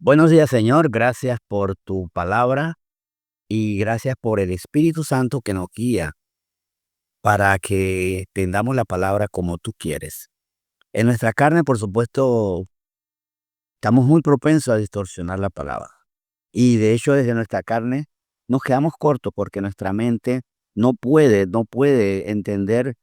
Buenos días, Señor. Gracias por tu palabra y gracias por el Espíritu Santo que nos guía para que entendamos la palabra como tú quieres. En nuestra carne, por supuesto, estamos muy propensos a distorsionar la palabra. Y de hecho, desde nuestra carne nos quedamos cortos porque nuestra mente no puede entender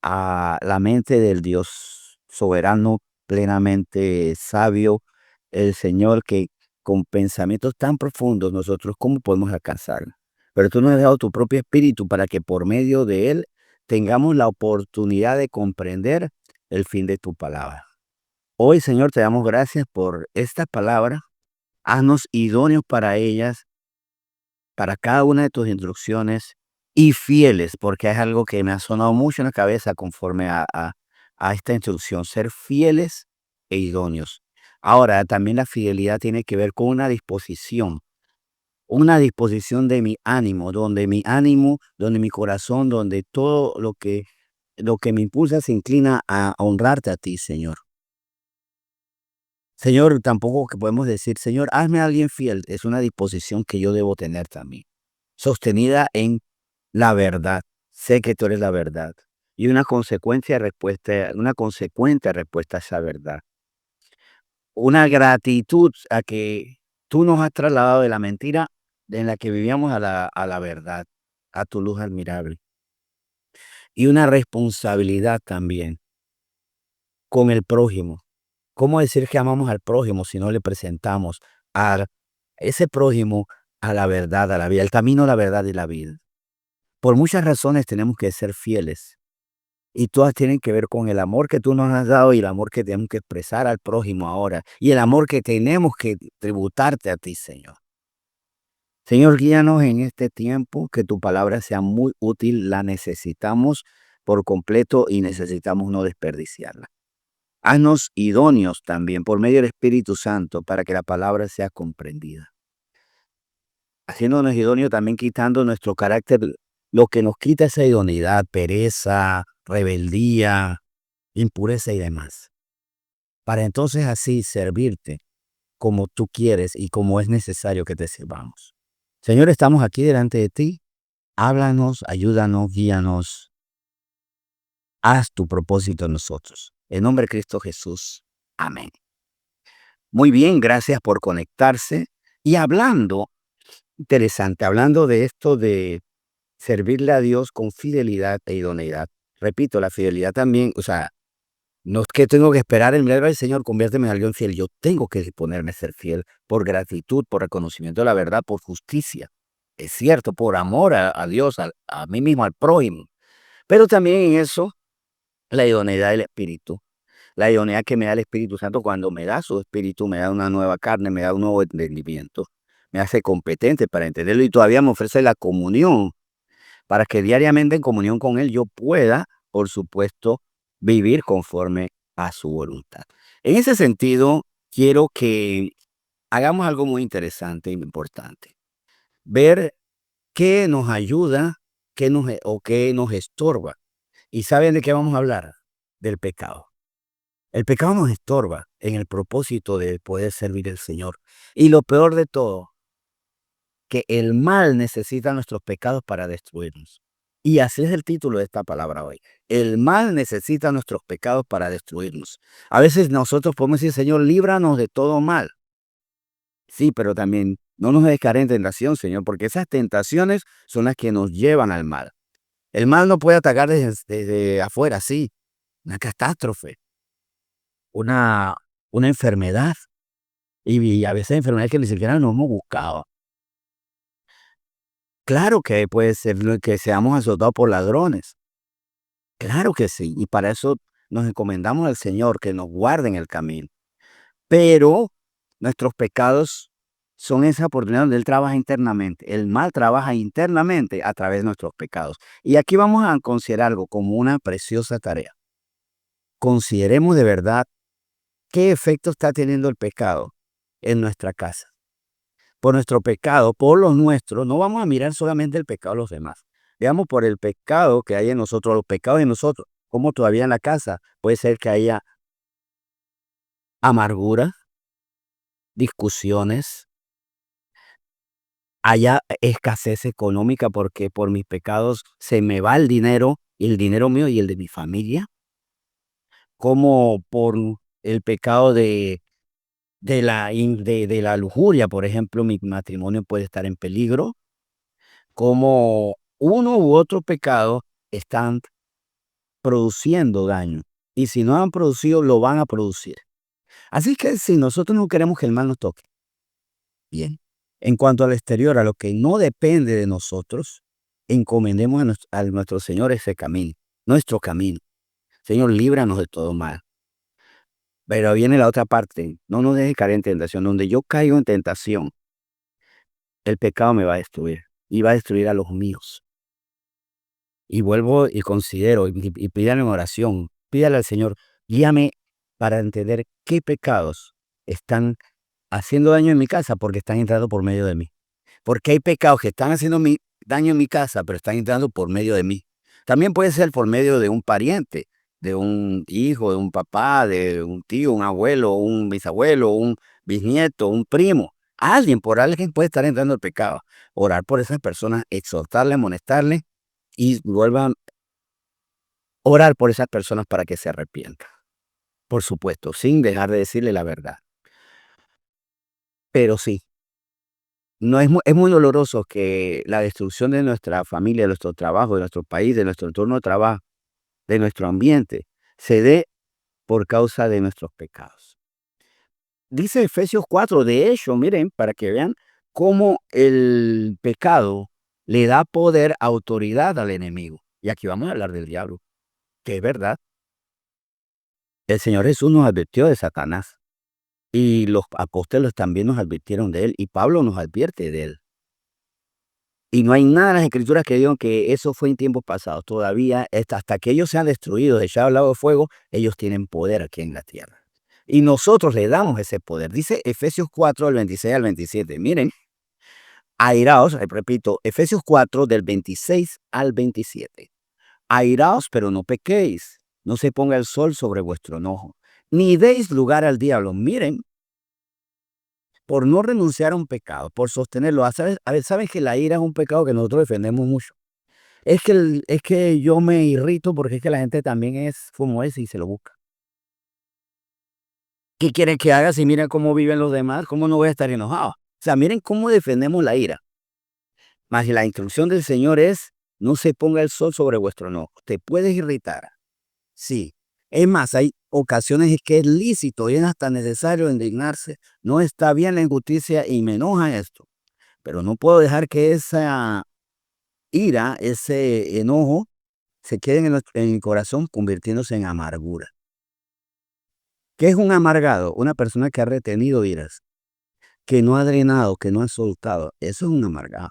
a la mente del Dios soberano, plenamente sabio, el Señor que con pensamientos tan profundos nosotros, ¿cómo podemos alcanzarlo? Pero tú nos has dado tu propio espíritu para que por medio de él tengamos la oportunidad de comprender el fin de tu palabra. Hoy, Señor, te damos gracias por esta palabra. Haznos idóneos para ellas, para cada una de tus instrucciones y fieles, porque es algo que me ha sonado mucho en la cabeza conforme a esta instrucción, ser fieles e idóneos. Ahora, también la fidelidad tiene que ver con una disposición de mi ánimo, donde mi corazón, donde todo lo que me impulsa se inclina a honrarte a ti, Señor. Señor, tampoco que podemos decir, Señor, hazme a alguien fiel. Es una disposición que yo debo tener también, sostenida en la verdad. Sé que tú eres la verdad. Y una consecuente respuesta a esa verdad. Una gratitud a que tú nos has trasladado de la mentira en la que vivíamos a la verdad, a tu luz admirable. Y una responsabilidad también con el prójimo. ¿Cómo decir que amamos al prójimo si no le presentamos a ese prójimo a la verdad, a la vida, el camino, la verdad y la vida? Por muchas razones tenemos que ser fieles y todas tienen que ver con el amor que tú nos has dado y el amor que tenemos que expresar al prójimo ahora y el amor que tenemos que tributarte a ti, Señor. Señor, guíanos en este tiempo, que tu palabra sea muy útil, la necesitamos por completo y necesitamos no desperdiciarla. Haznos idóneos también por medio del Espíritu Santo para que la palabra sea comprendida. Haciéndonos idóneos también quitando nuestro carácter, lo que nos quita esa idoneidad, pereza, rebeldía, impureza y demás. Para entonces así servirte como tú quieres y como es necesario que te sirvamos. Señor, estamos aquí delante de ti. Háblanos, ayúdanos, guíanos. Haz tu propósito en nosotros. En nombre de Cristo Jesús. Amén. Muy bien, gracias por conectarse. Y interesante, hablando de esto de servirle a Dios con fidelidad e idoneidad. Repito, la fidelidad también, o sea, no es que tengo que esperar el milagro del Señor, conviérteme en alguien fiel. Yo tengo que disponerme a ser fiel por gratitud, por reconocimiento de la verdad, por justicia. Es cierto, por amor a Dios, a mí mismo, al prójimo. Pero también en eso, la idoneidad del Espíritu. La idoneidad que me da el Espíritu Santo cuando me da su Espíritu, me da una nueva carne, me da un nuevo entendimiento. Me hace competente para entenderlo y todavía me ofrece la comunión para que diariamente en comunión con Él yo pueda, por supuesto, vivir conforme a su voluntad. En ese sentido, quiero que hagamos algo muy interesante e importante. Ver qué nos ayuda, o qué nos estorba. ¿Y saben de qué vamos a hablar? Del pecado. El pecado nos estorba en el propósito de poder servir al Señor. Y lo peor de todo, que el mal necesita nuestros pecados para destruirnos. Y así es el título de esta palabra hoy. El mal necesita nuestros pecados para destruirnos. A veces nosotros podemos decir, Señor, líbranos de todo mal. Sí, pero también no nos dejes caer en tentación, Señor, porque esas tentaciones son las que nos llevan al mal. El mal no puede atacar desde afuera, sí. Una catástrofe, una, una enfermedad. Y a veces enfermedades que ni siquiera nos hemos buscado. Claro que puede ser que seamos azotados por ladrones. Claro que sí, y para eso nos encomendamos al Señor, que nos guarde en el camino. Pero nuestros pecados son esa oportunidad donde Él trabaja internamente. El mal trabaja internamente a través de nuestros pecados. Y aquí vamos a considerar algo como una preciosa tarea. Consideremos de verdad qué efecto está teniendo el pecado en nuestra casa. Por nuestro pecado, por los nuestros, no vamos a mirar solamente el pecado de los demás. Veamos por el pecado que hay en nosotros, los pecados de nosotros, como todavía en la casa puede ser que haya amargura, discusiones, haya escasez económica porque por mis pecados se me va el dinero, y el dinero mío y el de mi familia, como por el pecado de la lujuria, por ejemplo, mi matrimonio puede estar en peligro, como uno u otro pecado están produciendo daño, y si no han producido, lo van a producir. Así que si nosotros no queremos que el mal nos toque, bien. En cuanto al exterior, a lo que no depende de nosotros, encomendemos a nuestro Señor ese camino, nuestro camino. Señor, líbranos de todo mal. Pero viene la otra parte, no nos dejes caer en tentación. Donde yo caigo en tentación, el pecado me va a destruir y va a destruir a los míos. Y vuelvo y considero y pídale en oración, pídale al Señor, guíame para entender qué pecados están haciendo daño en mi casa porque están entrando por medio de mí. Porque hay pecados que están haciendo daño en mi casa, pero están entrando por medio de mí. También puede ser por medio de un pariente, de un hijo, de un papá, de un tío, un abuelo, un bisabuelo, un bisnieto, un primo. Por alguien puede estar entrando el pecado. Orar por esas personas, exhortarle, amonestarle y vuelvan a orar por esas personas para que se arrepientan. Por supuesto, sin dejar de decirle la verdad. Pero sí, no es muy doloroso que la destrucción de nuestra familia, de nuestro trabajo, de nuestro país, de nuestro entorno de trabajo, de nuestro ambiente, se dé por causa de nuestros pecados. Dice Efesios 4, de hecho, miren, para que vean cómo el pecado le da poder, autoridad al enemigo. Y aquí vamos a hablar del diablo, que es verdad. El Señor Jesús nos advirtió de Satanás y los apóstoles también nos advirtieron de él y Pablo nos advierte de él. Y no hay nada en las escrituras que digan que eso fue en tiempos pasados. Todavía, hasta que ellos sean destruidos, echados al lago de fuego, ellos tienen poder aquí en la tierra. Y nosotros le damos ese poder. Dice Efesios 4, del 26 al 27. Miren, airaos, repito, Efesios 4, del 26 al 27. Airaos, pero no pequéis. No se ponga el sol sobre vuestro enojo, ni deis lugar al diablo. Miren, por no renunciar a un pecado, por sostenerlo. ¿Saben que la ira es un pecado que nosotros defendemos mucho? Es que yo me irrito porque es que la gente también es como es y se lo busca. ¿Qué quieren que haga si miren cómo viven los demás? ¿Cómo no voy a estar enojado? O sea, miren cómo defendemos la ira. Mas la instrucción del Señor es, no se ponga el sol sobre vuestro enojo. Te puedes irritar, sí. Es más, hay ocasiones en que es lícito y es hasta necesario indignarse. No está bien la injusticia y me enoja esto. Pero no puedo dejar que esa ira, ese enojo, se quede en mi corazón convirtiéndose en amargura. ¿Qué es un amargado? Una persona que ha retenido iras, que no ha drenado, que no ha soltado. Eso es un amargado.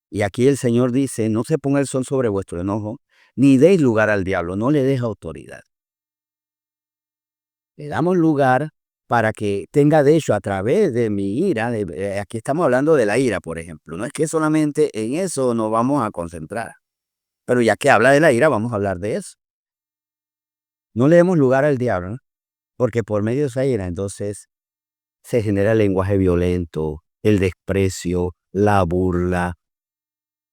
Y aquí el Señor dice, no se ponga el sol sobre vuestro enojo, ni deis lugar al diablo, no le deis autoridad. Le damos lugar para que tenga, de hecho, a través de mi ira, aquí estamos hablando de la ira, por ejemplo. No es que solamente en eso nos vamos a concentrar. Pero ya que habla de la ira, vamos a hablar de eso. No le demos lugar al diablo, ¿no? Porque por medio de esa ira, entonces, se genera el lenguaje violento, el desprecio, la burla,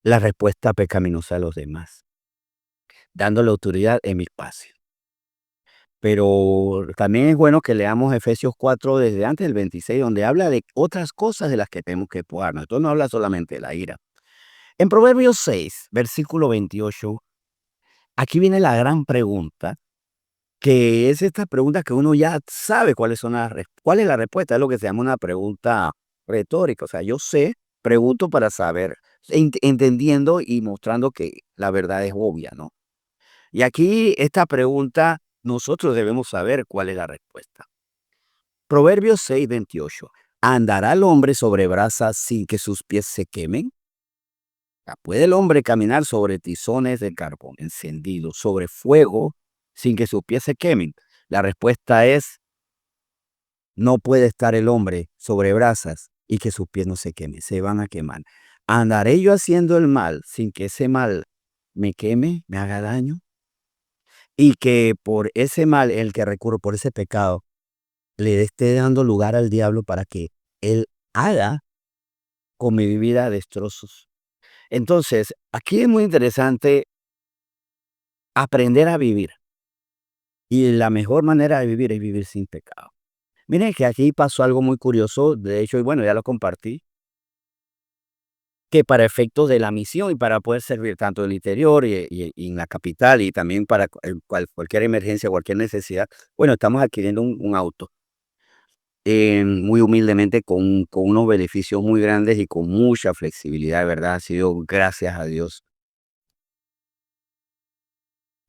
la respuesta pecaminosa a los demás, dándole autoridad en mi espacio. Pero también es bueno que leamos Efesios 4 desde antes del 26, donde habla de otras cosas de las que tenemos que cuidarnos. Entonces no habla solamente de la ira. En Proverbios 6, versículo 28, aquí viene la gran pregunta, que es esta pregunta que uno ya sabe cuál es la respuesta. Es lo que se llama una pregunta retórica. O sea, yo sé, pregunto para saber, entendiendo y mostrando que la verdad es obvia, ¿no? Y aquí esta pregunta, nosotros debemos saber cuál es la respuesta. Proverbios 6:28. ¿Andará el hombre sobre brasas sin que sus pies se quemen? ¿Puede el hombre caminar sobre tizones de carbón encendido, sobre fuego, sin que sus pies se quemen? La respuesta es, no puede estar el hombre sobre brasas y que sus pies no se quemen, se van a quemar. ¿Andaré yo haciendo el mal sin que ese mal me queme, me haga daño? Y que por ese mal, el que recurro, por ese pecado, le esté dando lugar al diablo para que él haga con mi vida destrozos. Entonces, aquí es muy interesante aprender a vivir, y la mejor manera de vivir es vivir sin pecado. Miren que aquí pasó algo muy curioso, de hecho, y bueno, ya lo compartí, que para efectos de la misión y para poder servir tanto en el interior y en la capital y también para cualquier emergencia, cualquier necesidad, bueno, estamos adquiriendo un auto, muy humildemente con unos beneficios muy grandes y con mucha flexibilidad, de verdad, ha sido gracias a Dios.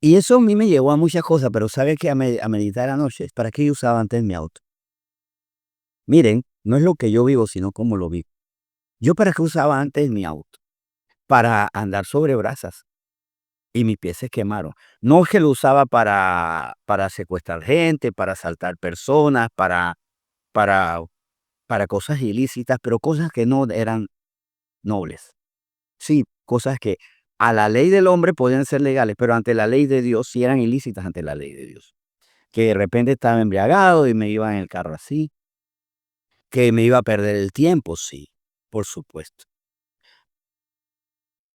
Y eso a mí me llevó a muchas cosas, pero ¿sabe qué? A meditar anoche, ¿para qué yo usaba antes mi auto? Miren, no es lo que yo vivo, sino cómo lo vivo. ¿Yo para qué usaba antes mi auto? Para andar sobre brasas, y mis pies se quemaron. No es que lo usaba para secuestrar gente, para asaltar personas, para para cosas ilícitas, pero cosas que no eran nobles. Sí, cosas que a la ley del hombre podían ser legales, pero ante la ley de Dios sí eran ilícitas ante la ley de Dios. Que de repente estaba embriagado y me iba en el carro así, que me iba a perder el tiempo, sí, por supuesto.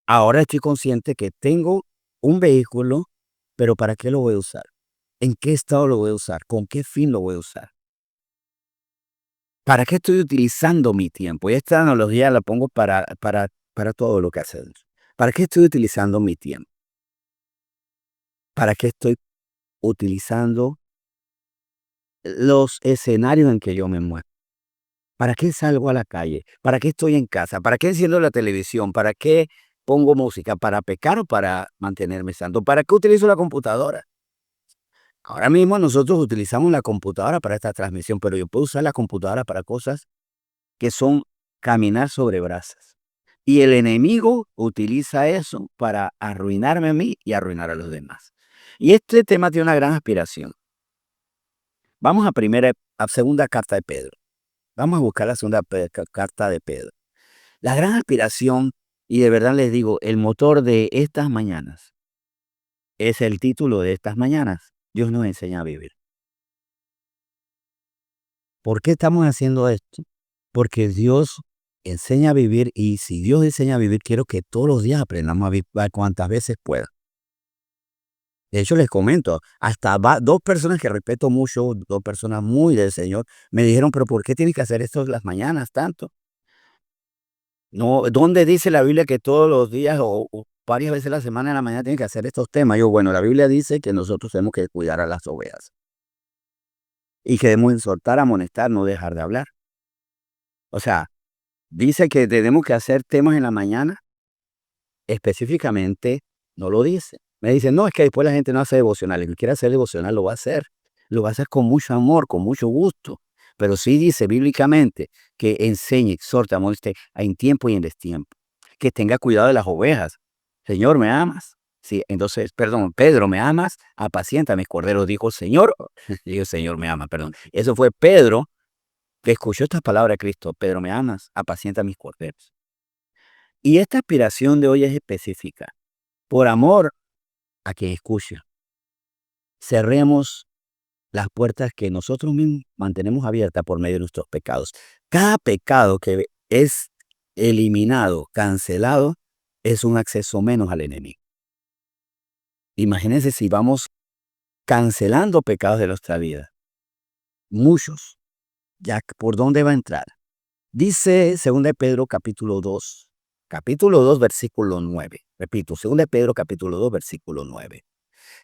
Ahora estoy consciente que tengo un vehículo, pero ¿para qué lo voy a usar? ¿En qué estado lo voy a usar? ¿Con qué fin lo voy a usar? ¿Para qué estoy utilizando mi tiempo? Y esta analogía la pongo para todo lo que hacemos. ¿Para qué estoy utilizando mi tiempo? ¿Para qué estoy utilizando los escenarios en que yo me muevo? ¿Para qué salgo a la calle? ¿Para qué estoy en casa? ¿Para qué enciendo la televisión? ¿Para qué pongo música? ¿Para pecar o para mantenerme santo? ¿Para qué utilizo la computadora? Ahora mismo nosotros utilizamos la computadora para esta transmisión, pero yo puedo usar la computadora para cosas que son caminar sobre brasas. Y el enemigo utiliza eso para arruinarme a mí y arruinar a los demás. Y este tema tiene una gran aspiración. Vamos a segunda carta de Pedro. Vamos a buscar la segunda carta de Pedro. La gran aspiración, y de verdad les digo, el motor de estas mañanas, es el título de estas mañanas. Dios nos enseña a vivir. ¿Por qué estamos haciendo esto? Porque Dios enseña a vivir, y si Dios enseña a vivir, quiero que todos los días aprendamos a vivir cuantas veces pueda. De hecho, les comento, hasta 2 personas que respeto mucho, 2 personas muy del Señor, me dijeron: "Pero, ¿por qué tienes que hacer esto en las mañanas tanto? No, ¿dónde dice la Biblia que todos los días o varias veces a la semana en la mañana tienes que hacer estos temas?". Yo: "Bueno, la Biblia dice que nosotros tenemos que cuidar a las ovejas, y que debemos exhortar, amonestar, no dejar de hablar". O sea, dice que tenemos que hacer temas en la mañana, específicamente no lo dice. Me dicen: "No, es que después la gente no hace devocional". El que quiera hacer devocional lo va a hacer. Lo va a hacer con mucho amor, con mucho gusto. Pero sí dice bíblicamente que enseñe, exhorte, amoneste en tiempo y en destiempo. Que tenga cuidado de las ovejas. Señor, ¿me amas? Sí, entonces, perdón, Pedro, ¿me amas? Apacienta mis corderos, dijo el Señor. Dijo: "Señor, me ama", perdón. Eso fue Pedro que escuchó estas palabras de Cristo: "Pedro, ¿me amas? Apacienta mis corderos". Y esta aspiración de hoy es específica. Por amor a quien escucha, cerremos las puertas que nosotros mismos mantenemos abiertas por medio de nuestros pecados. Cada pecado que es eliminado, cancelado, es un acceso menos al enemigo. Imagínense si vamos cancelando pecados de nuestra vida, muchos, ya por dónde va a entrar. Dice 2 de Pedro capítulo 2 versículo 9. Repito, 2 de Pedro capítulo 2 versículo 9.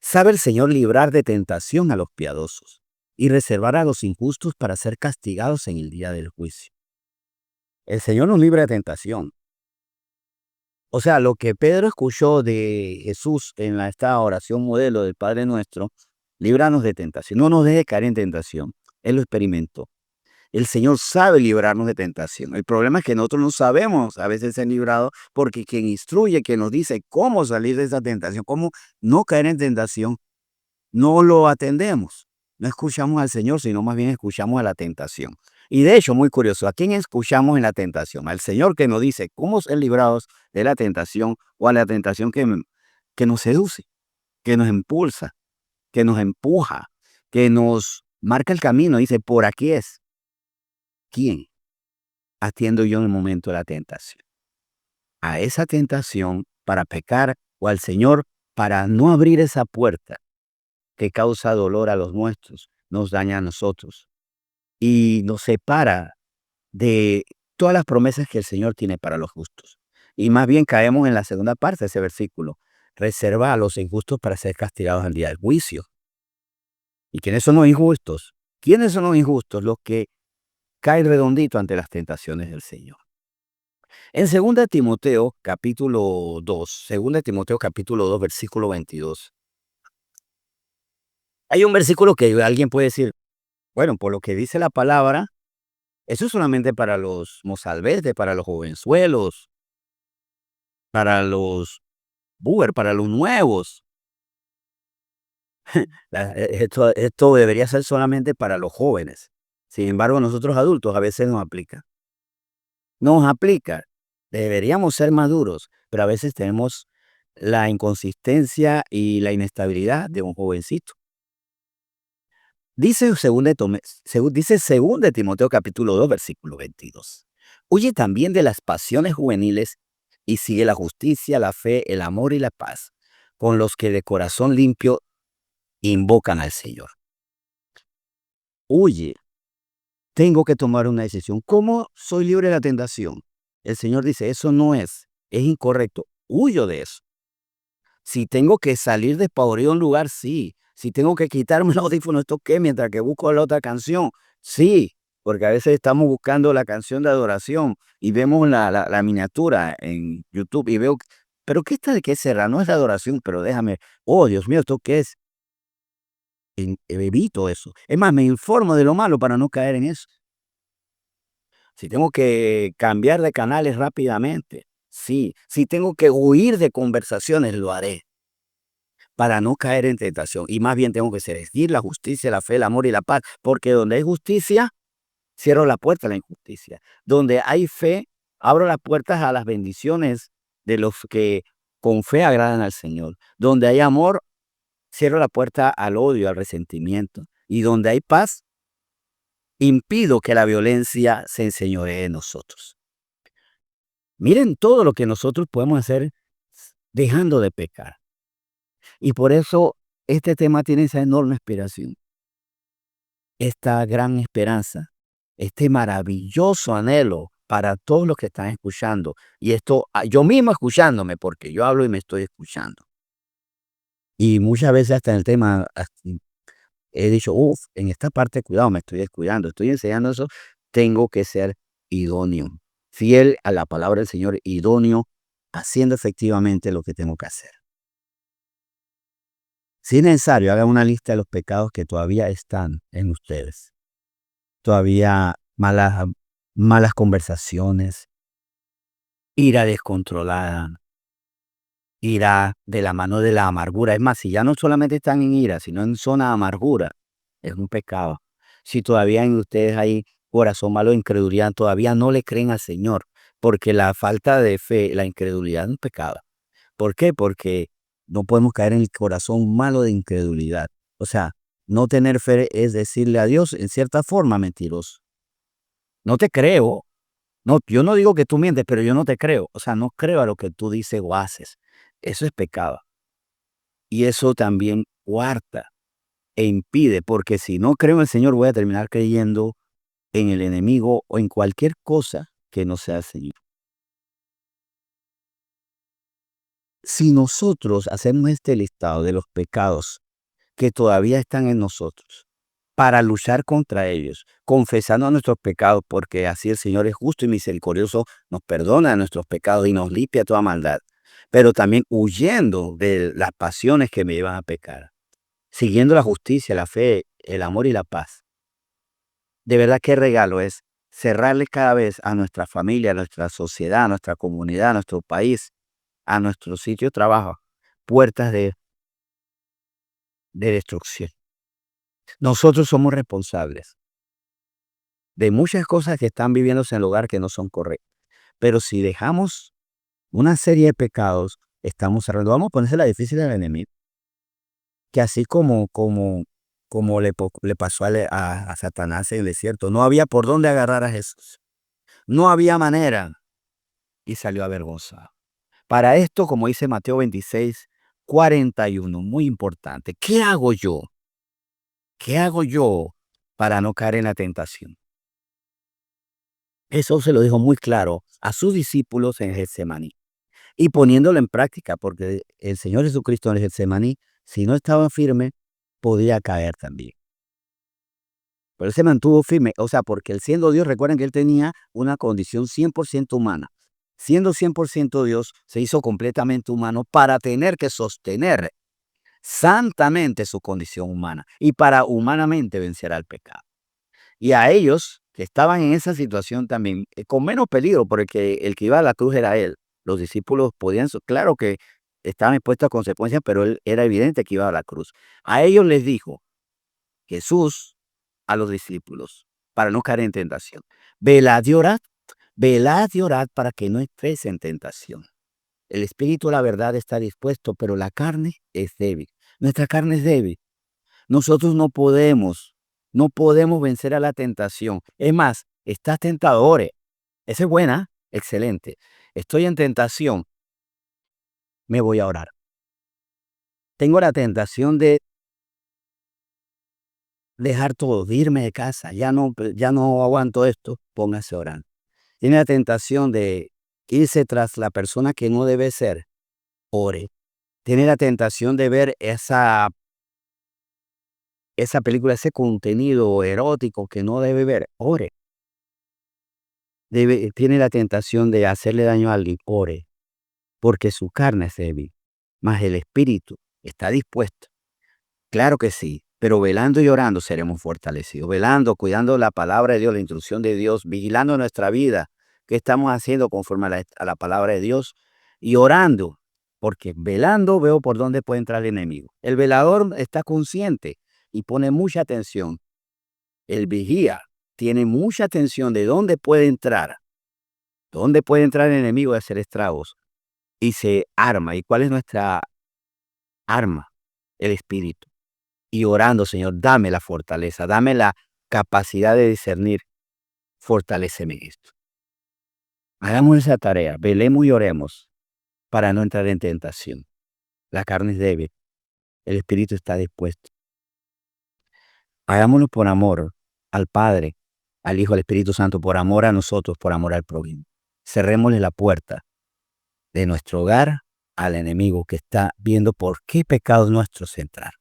Sabe el Señor librar de tentación a los piadosos y reservar a los injustos para ser castigados en el día del juicio. El Señor nos libra de tentación. O sea, lo que Pedro escuchó de Jesús en esta oración modelo del Padre Nuestro: líbranos de tentación. No nos deje caer en tentación. Él lo experimentó. El Señor sabe librarnos de tentación. El problema es que nosotros no sabemos a veces ser librados, porque quien instruye, quien nos dice cómo salir de esa tentación, cómo no caer en tentación, no lo atendemos. No escuchamos al Señor, sino más bien escuchamos a la tentación. Y de hecho, muy curioso, ¿a quién escuchamos en la tentación? Al Señor, que nos dice cómo ser librados de la tentación, o a la tentación que nos seduce, que nos impulsa, que nos empuja, que nos marca el camino, dice, por aquí es. ¿Quién atiendo yo en el momento de la tentación? A esa tentación para pecar o al Señor para no abrir esa puerta que causa dolor a los nuestros, nos daña a nosotros y nos separa de todas las promesas que el Señor tiene para los justos. Y más bien caemos en la segunda parte de ese versículo. Reserva a los injustos para ser castigados al día del juicio. ¿Y quiénes son los injustos? ¿Quiénes son los injustos? Los que caen redondito ante las tentaciones del Señor. En 2 Timoteo capítulo 2, 2 Timoteo capítulo 2, versículo 22. Hay un versículo que alguien puede decir, bueno, por lo que dice la palabra, eso es solamente para los mozalbetes, para los jovenzuelos, para los boomer, para los nuevos. Esto debería ser solamente para los jóvenes. Sin embargo, nosotros adultos a veces nos aplica. Nos aplica. Deberíamos ser maduros, pero a veces tenemos la inconsistencia y la inestabilidad de un jovencito. Dice 2 Timoteo capítulo 2, versículo 22. Huye también de las pasiones juveniles y sigue la justicia, la fe, el amor y la paz, con los que de corazón limpio invocan al Señor. Huye. Tengo que tomar una decisión. ¿Cómo soy libre de la tentación? El Señor dice, eso no es incorrecto. Huyo de eso. Si tengo que salir despavorido de un lugar, sí. Si tengo que quitarme el audífono, ¿esto qué? Mientras que busco la otra canción, sí. Porque a veces estamos buscando la canción de adoración y vemos la miniatura en YouTube y veo, pero ¿qué está de qué será? No es de adoración, pero déjame, oh Dios mío, ¿esto qué es? Evito eso. Es más, me informo de lo malo para no caer en eso. Si tengo que cambiar de canales rápidamente, sí. Si tengo que huir de conversaciones, lo haré para no caer en tentación. Y más bien tengo que seguir la justicia, la fe, el amor y la paz, porque donde hay justicia, cierro la puerta a la injusticia. Donde hay fe, abro las puertas a las bendiciones de los que con fe agradan al Señor. Donde hay amor, cierro la puerta al odio, al resentimiento. Y donde hay paz, impido que la violencia se enseñoree en nosotros. Miren todo lo que nosotros podemos hacer dejando de pecar. Y por eso este tema tiene esa enorme inspiración, esta gran esperanza, este maravilloso anhelo para todos los que están escuchando. Y esto, yo mismo escuchándome, porque yo hablo y me estoy escuchando. Y muchas veces hasta en el tema he dicho, en esta parte, cuidado, me estoy descuidando, estoy enseñando eso, tengo que ser idóneo, fiel a la palabra del Señor, idóneo, haciendo efectivamente lo que tengo que hacer. Si es necesario, hagan una lista de los pecados que todavía están en ustedes. Todavía malas conversaciones, ira descontrolada, ira de la mano de la amargura. Es más, si ya no solamente están en ira, sino en zona de amargura, es un pecado. Si todavía en ustedes hay corazón malo, incredulidad, todavía no le creen al Señor, porque la falta de fe, la incredulidad es un pecado. ¿Por qué? Porque no podemos caer en el corazón malo de incredulidad. O sea, no tener fe es decirle a Dios en cierta forma mentiroso. No te creo. No, yo no digo que tú mientes, pero yo no te creo. O sea, no creo a lo que tú dices o haces. Eso es pecado. Y eso también cuarta e impide, porque si no creo en el Señor, voy a terminar creyendo en el enemigo o en cualquier cosa que no sea el Señor. Si nosotros hacemos este listado de los pecados que todavía están en nosotros, para luchar contra ellos, confesando nuestros pecados, porque así el Señor es justo y misericordioso, nos perdona nuestros pecados y nos limpia toda maldad, pero también huyendo de las pasiones que me llevan a pecar, siguiendo la justicia, la fe, el amor y la paz. De verdad, qué regalo es cerrarle cada vez a nuestra familia, a nuestra sociedad, a nuestra comunidad, a nuestro país, a nuestro sitio de trabajo, puertas de destrucción. Nosotros somos responsables de muchas cosas que están viviéndose en el hogar que no son correctas. Pero si dejamos una serie de pecados, estamos cerrando. Vamos a ponerse la difícil al enemigo. Que así como como le pasó a Satanás en el desierto. No había por dónde agarrar a Jesús. No había manera. Y salió avergonzado. Para esto, como dice Mateo 26:41, muy importante. ¿Qué hago yo? ¿Qué hago yo para no caer en la tentación? Eso se lo dijo muy claro a sus discípulos en Getsemaní. Y poniéndolo en práctica, porque el Señor Jesucristo en el Getsemaní, si no estaba firme, podía caer también. Pero él se mantuvo firme, o sea, porque él siendo Dios, recuerden que él tenía una condición 100% humana. Siendo 100% Dios, se hizo completamente humano para tener que sostener santamente su condición humana y para humanamente vencer al pecado. Y a ellos que estaban en esa situación también, con menos peligro, porque el que iba a la cruz era él. Los discípulos podían, claro que estaban expuestos a consecuencias, pero él era evidente que iba a la cruz. A ellos les dijo Jesús a los discípulos, para no caer en tentación: velad y orad para que no entréis en tentación. El espíritu, la verdad, está dispuesto, pero la carne es débil. Nuestra carne es débil. Nosotros no podemos vencer a la tentación. Es más, estás tentado, ore. Esa es buena, excelente. Estoy en tentación, me voy a orar. Tengo la tentación de dejar todo, de irme de casa, ya no aguanto esto, póngase a orar. Tiene la tentación de irse tras la persona que no debe ser, ore. Tiene la tentación de ver esa película, ese contenido erótico que no debe ver, ore. Tiene la tentación de hacerle daño a alguien, ore, porque su carne es débil, mas el espíritu está dispuesto. Claro que sí, pero velando y orando seremos fortalecidos. Velando, cuidando la palabra de Dios, la instrucción de Dios, vigilando nuestra vida, qué estamos haciendo conforme a la palabra de Dios, y orando, porque velando veo por dónde puede entrar el enemigo. El velador está consciente y pone mucha atención. El vigía tiene mucha atención de dónde puede entrar el enemigo y hacer estragos, y se arma. ¿Y cuál es nuestra arma? El espíritu. Y orando: Señor, dame la fortaleza, dame la capacidad de discernir, fortaléceme en esto. Hagamos esa tarea, velemos y oremos para no entrar en tentación. La carne es débil, el espíritu está dispuesto. Hagámoslo por amor al Padre, al Hijo, al Espíritu Santo, por amor a nosotros, por amor al prójimo. Cerrémosle la puerta de nuestro hogar al enemigo que está viendo por qué pecados nuestros entrar.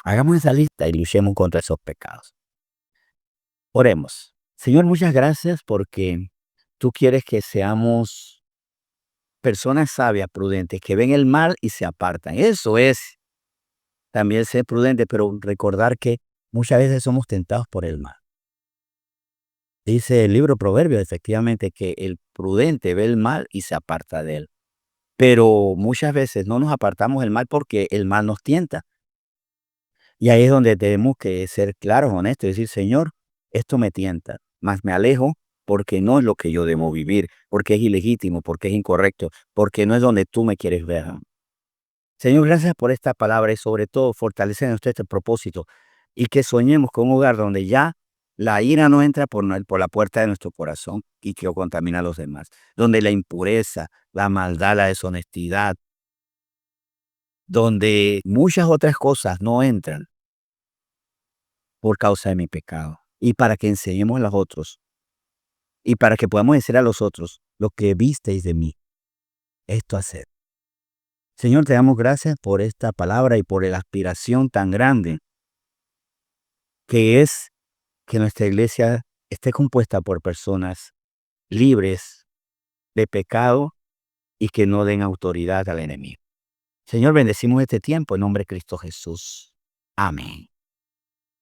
Hagamos esa lista y luchemos contra esos pecados. Oremos. Señor, muchas gracias porque tú quieres que seamos personas sabias, prudentes, que ven el mal y se apartan. Eso es también ser prudente, pero recordar que muchas veces somos tentados por el mal. Dice el libro Proverbios, efectivamente, que el prudente ve el mal y se aparta de él. Pero muchas veces no nos apartamos del mal porque el mal nos tienta. Y ahí es donde tenemos que ser claros, honestos, y decir: Señor, esto me tienta, mas me alejo porque no es lo que yo debo vivir, porque es ilegítimo, porque es incorrecto, porque no es donde tú me quieres ver. Señor, gracias por esta palabra y sobre todo fortalecer en usted este propósito y que soñemos con un hogar donde ya la ira no entra por la puerta de nuestro corazón y que contamina a los demás, donde la impureza, la maldad, la deshonestidad, donde muchas otras cosas no entran por causa de mi pecado, y para que enseñemos a los otros, y para que podamos decir a los otros: lo que visteis de mí, esto hacer. Señor, te damos gracias por esta palabra y por la aspiración tan grande que es que nuestra iglesia esté compuesta por personas libres de pecado y que no den autoridad al enemigo. Señor, bendecimos este tiempo en nombre de Cristo Jesús. Amén.